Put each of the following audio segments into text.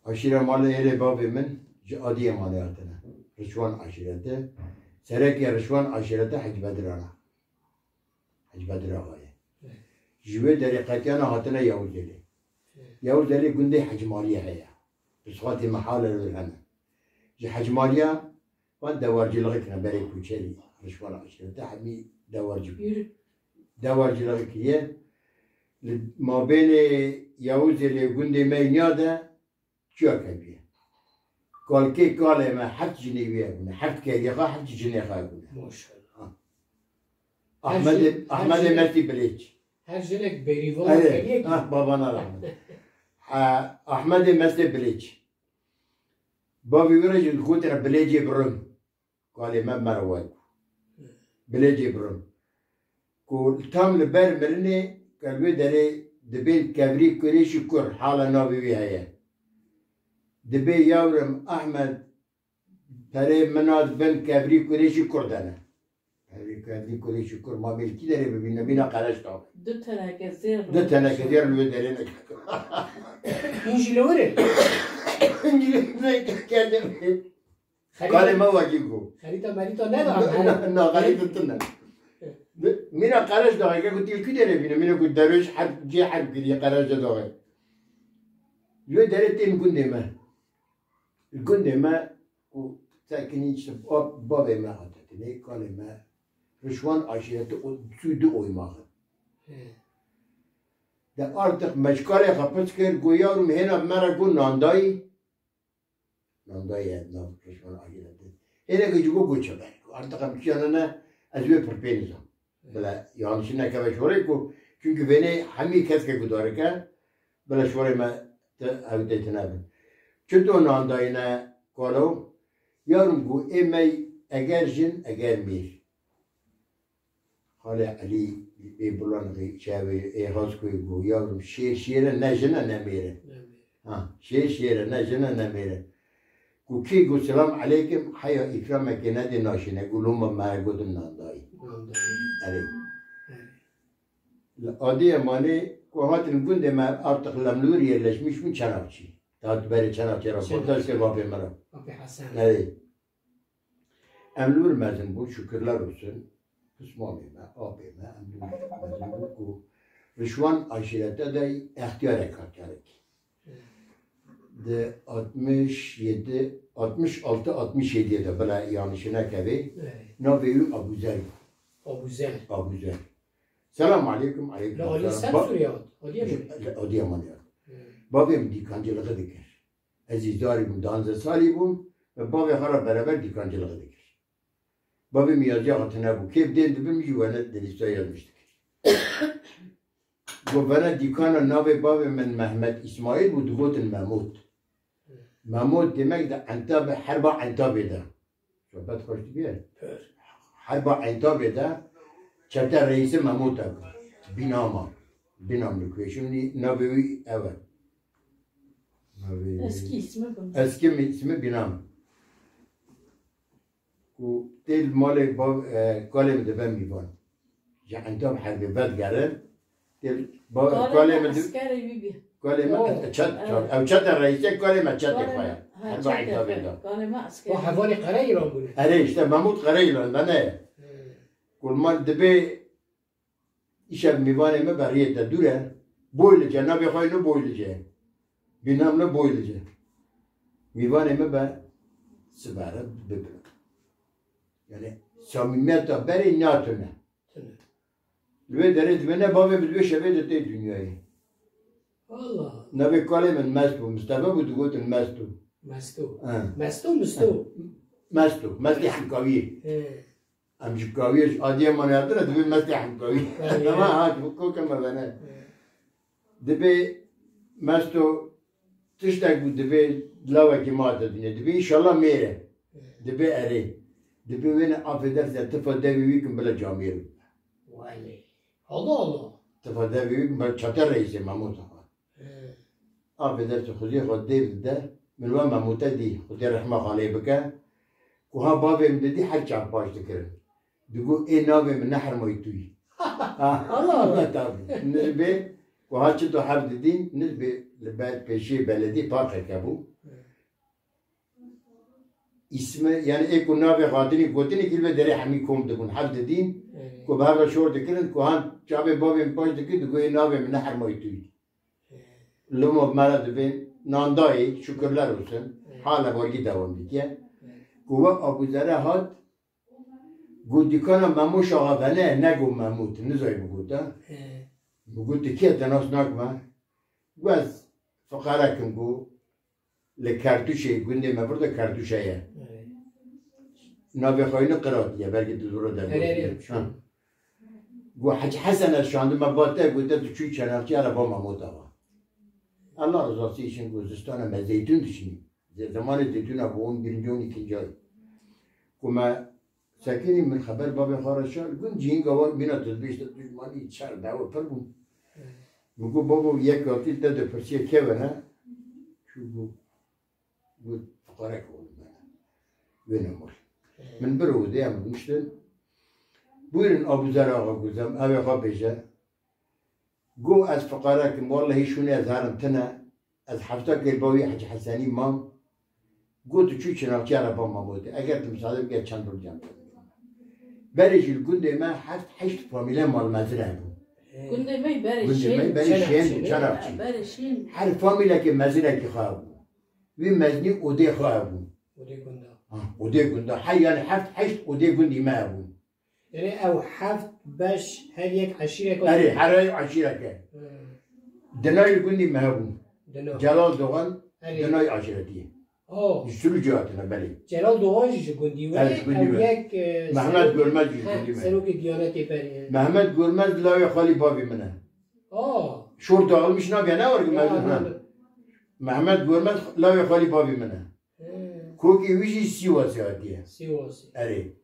Aşire malı ere babamın adiye maliyatına. Rışvan aşireti. Serek Rışvan aşireti Hacı Bedirana. Hacı Bedir ağaya. Jüve derikatiyana hatına Yavuz Deli. Yavuz Deli günde Hacı Maliye haya. Bisfati mahalle hemen. Hacı Maliye ben devarcılığı kına berek uçeri. Rışvan aşireti hami devarcı. Devarcılığı kiye. Ma beni Yavuz Deli günde meynada çok ebiye. Kalki kaleme heft cineviye bune. Heft kediqa heft cineqa bune. Maşallah. Ahmet Merti Bilic. Her jenek berivola kediye ki. Babana rahmet. Ahmet Merti Bilic. Babi virajı kutra Bilic'i brum. Kaleme mervad. Bilic'i brum. Kul tam liber mirini kalbi deri dibin kevri kuri şükür hala nabi haya. Dibe yavrum Ahmet pere menad ben kevri kureşi kurdana. Kevri kureşi kur ma belkileri bibine bina karaş tabi. دو تنکه زیر دو تنکه زیر لو درینه. İncili var ya. İngilizce kendim. Kaleme vakiku. Harita marita ne var? Na garip tutun. Mina karaş dağı ki kutil kidere bine mina kut derviş harp ci harp kidi karaş dağı. Lو deretin gündeme. Gündeme o sakini işte babama hatta ne kaleme Rışvan aşireti o südü oymağı. De artık meşgale kapıs kır goyarım hena mera gun nandayı nam Rışvan aşireti. Hele ki jugo goçaber. Artık am yanına azve perpenizam. Bela yanlışına kavaş oraya ko çünkü beni hami keske gudarken bela şorema avdetine ben. Çünkü nandayına kalo yarım bu emey eğer jin eğer mir. Hala Ali bulanı çavi hazkoy bu yarım şiire ne jine ne mire. Ha şiire ne jine ne mire. Kuki gu selam aleyküm haya ikramek ne de naşine guluma mağdudun nandayı. Ali. Adiye mani kuhatin gündeme artık lamlur yerleşmiş mi Çanakçı. Daha beri Çanakçı raportaj ki Vapi Mera. Vapi Hasan. Evet. Emlur mezun bu şükürler olsun. Kısmamime, abime, emlur mezun bu. Rışvan aşirette de ihtiyar ekatyarik. De 67, 66, 67'de de böyle yanlışına kebi. Nabeyu Abu Zer. Abu Zer. Abu Zer. Selamun aleyküm. Aleyküm. La Ali sen Suriye. Adıyaman ya. Babam dikancılığı dikir. Azizdarım danza salibum ve babam hara beraber dikancılığı dikir. Babam yazıcı hatına bu. Kep dendi bir mücüvene deliste yazmıştık. Bu bana dikana nabe babamın Mehmet İsmail bu dugotun Mahmud. Mahmud demek de Antabe, Harba Antabe'de. Sohbet hoştu bir yer. Harba Antabe'de çete reisi Mahmud abi. Binama. Binamlık ve şimdi Nabevi evet. eski ismi bu. Eski ismi Binam. Bu tel malı kalem de ben mi var? Ya Antab harbi bad gelen. Tel kalem de askeri bibi. kalem çat ev çat reisi kalem çat yapaya. Harba Antab'da. Kaleme askeri. O havali Karayılan bunu. Öyle işte Mahmud Karayılan da ne? Kulman dibe işe mivaneme bariyette dure. Boyluca nabi haynu boyluca. Binamla boyluca. Mivaneme be sıvara bibir. Yani samimiyet beri natune. Ve deriz ve ne babı bilbe şebet de dünyayı. Allah. Nabi kalemen mestu. Mustafa bu dugotun mestu. Mestu. Mestu Mestu. Mestu. Mestu hamkavi. Hamkavi Adıyaman yaptı da mestu hamkavi. Ama ha bu kama bana. Dibe mestu tiştek bu dibe lava ki madde dinle. Dibe inşallah mere. Dibe ere. Dibe beni affederse tıfadde büyüküm böyle camiye. Vay. Allah Allah. Tıfadde büyüküm böyle çatır reisi Mahmud Ağa. Affederse Huzir Huddev de Milvan Mahmud'a değil. Huzir Rahma Khaley bike. Kuha babam dedi her çap başlı kırın. Digo nabim nehir moytuy. Allah Allah. Tabii. Nebe Kuha çi to hev didin, niz be peşi belediye park bu. İsmi yani ek navi hatini gotini kilve deri hami kom dikun hev didin. Ku bhavra şor dikirin kuhan çabe babim paş dikid ku navi min nehar moytuy. Lumo mara dibin nandayı şükürler olsun. Hala borgi devam diye. Kuva Abu Zer'e hat Gudikana mamuş ağa bana ne gu mamut nizay bu guda. Bu gudi ki tenas nakma. Gaz fakara kim gu le kartuşe günde me burada kartuşaya. Nabi khayni qırat ya belki duzura da. Bu Hacı Hasan şu anda mabata guda düşü çanakçı araba mamut ağa. Allah rızası için Gürcistan'a mezeytun düşünüyor. Zamanı zeytuna bu 11. 12. ay. Kuma ساكنين من خبر بابي خارجة يقول جين قوار بينا تدبيش مالي تشار دعوة فرقون بقول بابا ياك قاتل تدو فرسية كيفنا شو قول فقراك والله وين أمر من برو ده من مشتن بويرن أبو زرع قزام أبي خابجة قو از فقراك والله شوني أزهرم تنا از حفتك الباوي حج حساني مام قلت شو شنو على بابا موت أجرت مساعدة بقى چند روز جنب بريشل قندي ما حشت فاميلا مال مزرعة كنت ما بريشين شرفشي بريشين هر فاميلا كي مزرعة كي خابو وين مزني ودي خابو ودي قندا حي يعني حشت ودي قندي ما أبو يعني أو حفت باش هل يك عشيرة أري حراي عشيرة كي دناي قندي ما أبو جلال دوغان دناي عشيرتي يشتري جهاتنا بلي جلال دوغان جي قندي ولا أو يك محمد قرمز جي قندي سلوك ديانتي بري محمد قرمز لا يخالي بابي منه شور داغلمش نابي أنا ورق محمد قرمز لا يخالي بابي منه كوكي ويجي سيواسي هاتيه سيواسي أري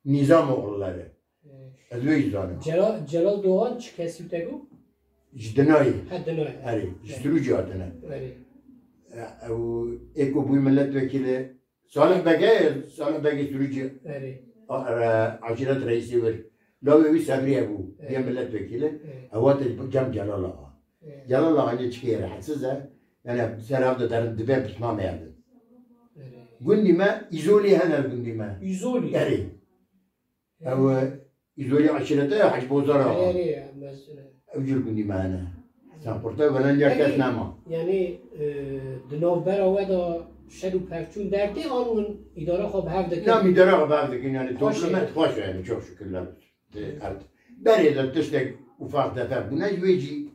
نظام oğulları أدوي زانه جلال دوغان چه کسی تگو؟ جدناي دناي أري يشتري جهاتنا أري أو إيكو بوي ملت وكيله صالح بقى سوريجي أري عشيرة رئيسي ور لو يبي سامري أبو يا ملت وكيله هو جم جلال الله جلال الله عنده شيء حساسة يعني سراب ده درن دبي بسمع ما يعمل قندي ما إزولي هنا قندي ما إزولي أري أو إزولي عشيرته حج بوزارة أري مثلا أوجل قندي ما أنا سامبورتا ولا نجارك ناما يعني دناو برا ودا شدو پرچون درده آنون اداره خواب هفته که نعم إدارة بعد يعني توصلت خوش يعني شوف شكل لابد بريد تشتك وفاق دفع بنا يجي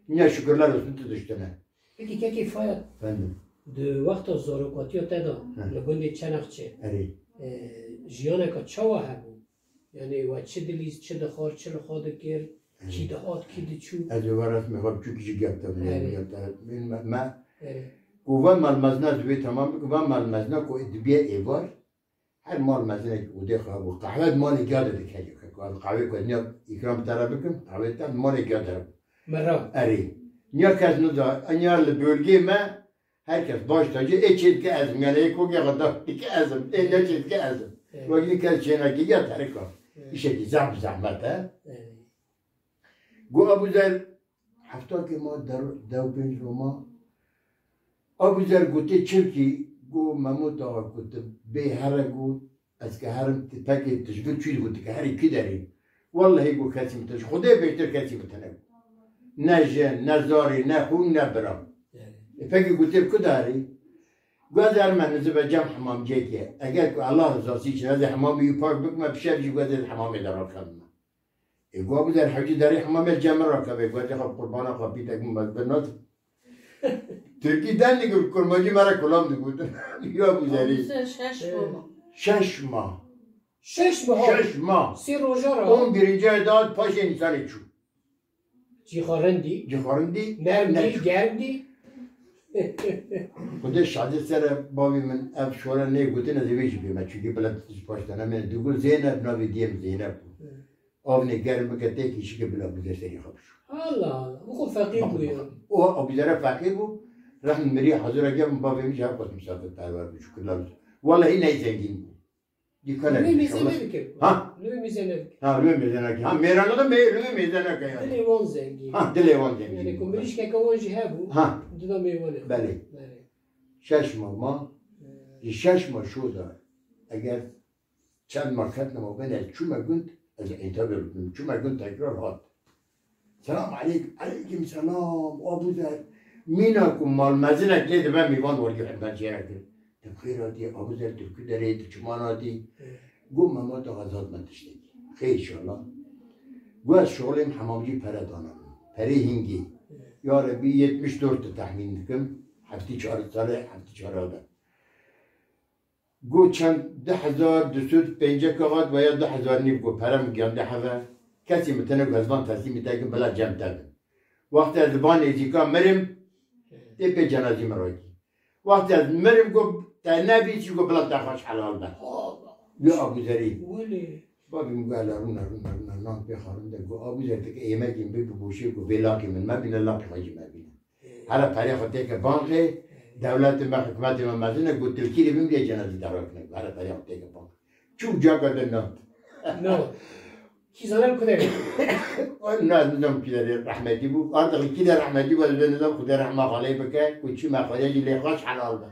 نه شكر لابد أنت تشتنا بکی که کفایت فندم دو وقت زاروکاتی تدا لگوندی چنخچه أري جیانه که چوا هبو یعنی و چه دلیز چه دخار چه لخواد کرد کی دهات کی دچو هذا ورث مخاب شو كيجي جابته من ما أري وفان مال مزنا دوي تمام وفان مال مزنا كو دبيه إيبار هر مال مزنا ودي خاب وقهوة مالي قادر دكاني قهوة كونيا إكرام ترابكم قهوة تام مالي قادر مرة أري نيا كاز ندا أنيا البölge ما herkes baş tacı eçit ki azım yani ekoge kadar iki azım eçit ki azım vakti kez şeyine ki yatar ko işe ki zahmet ha Gu Abu Zer hafta ki ma dev bin Roma Abu Zer guti çirki gu Mahmud ağa guti be hara gu az ki harim peki tişgil çüy guti ki hari kideri vallahi gu kasim tış Xuday beter kasim tane ne jen ne zari ne hun ne bram peki guti kudari Gözler menüzü ve cam hamam ceki eğer ki Allah rızası için hadi hamamı yupak bükme bir şey gözler hamam eder kalma Gu Abu Zer havcı dari hamam el cam rakabe gözler kurbana kapı takım bazbernat Türkiye'den de gül kurmacı merak olamdı bu. Ya Abu Zer'i. Şaşma. Şaşma. سی روزا 11. ayda paşa insan içu. جیخارندی Ciharindi. نرمدی گردی Kude şahit sere babimin ev şora ne gudin az evi jibime çünkü bile tutuş baştan hemen dugul Zeynep navi diyem Zeynep. Avne germe kete ki şike bile bu deseri yapmış. الله الله بخو فقیر بوی O Abu Zer'e fakir bu. Rahmi meri hazır agam babim cevap misafir tarvar bu şükürler. Vallahi ne zengin bu. Dikkat Lüve et. mize inşallah. ne bikir? Ha? Lüve mize ne bikir? Ha lüve mezenek. Ha meranlığı lüve mezenek yani. Dili van zengi. Ha dilevan Yani demiş. kumbiriş ke kavanji hebu. Ha Duda meyvane. beli. Beli. Şaşma ma. Şaşma şu da. Eğer çend market ne ben çüme gün az intihar ettim. Çüme gün tekrar hat. Selam aleyküm selam. Abu Zer. Minakum mal mezinek ledi ben mivan var ki ben ciğerdim. Tebkhir adi Abu Zer Türkü dereydi çuman adi. Gum Mehmet Ağazat mentiştik. Kheyr inşallah. Bu şoğlum hamamcı peradanım. Peri hingi. Ya Rabbi 74'te tahmin ettim. Hafti çarıkları, hafti çarıkları. گو چند 10,250 کاغذ و یا 10,000 نیف گو پرم گیان 10,000 کسی متنه گزبان تصمیم میتاگم بلا جمع تبن وقتی از بان ایزیکا مرم تی پی جنازی مراکی وقتی از مرم گو تا نبی چی گو بلا تخواش حلال ده بیا آبو زری ولی. بابیم گو الا رونا نام پی خارم ده گو آبو زری تک ایمکیم بی بوشی گو بی لاکی من مبینه لاکی خواهی مبینه هر پری خواهی که بانقه devlet ve hükümet ve mezunu bu Türkiye'de bir bile cenaze davetine var da yaptı yapam. Çok cagadan ne? No. Kizanım kadar. Onlar nizam kileri rahmeti bu. Artık kiler rahmeti ve nizam kuder rahmet aleyhi beke. Kuçu ma khadeci le khaş halalda.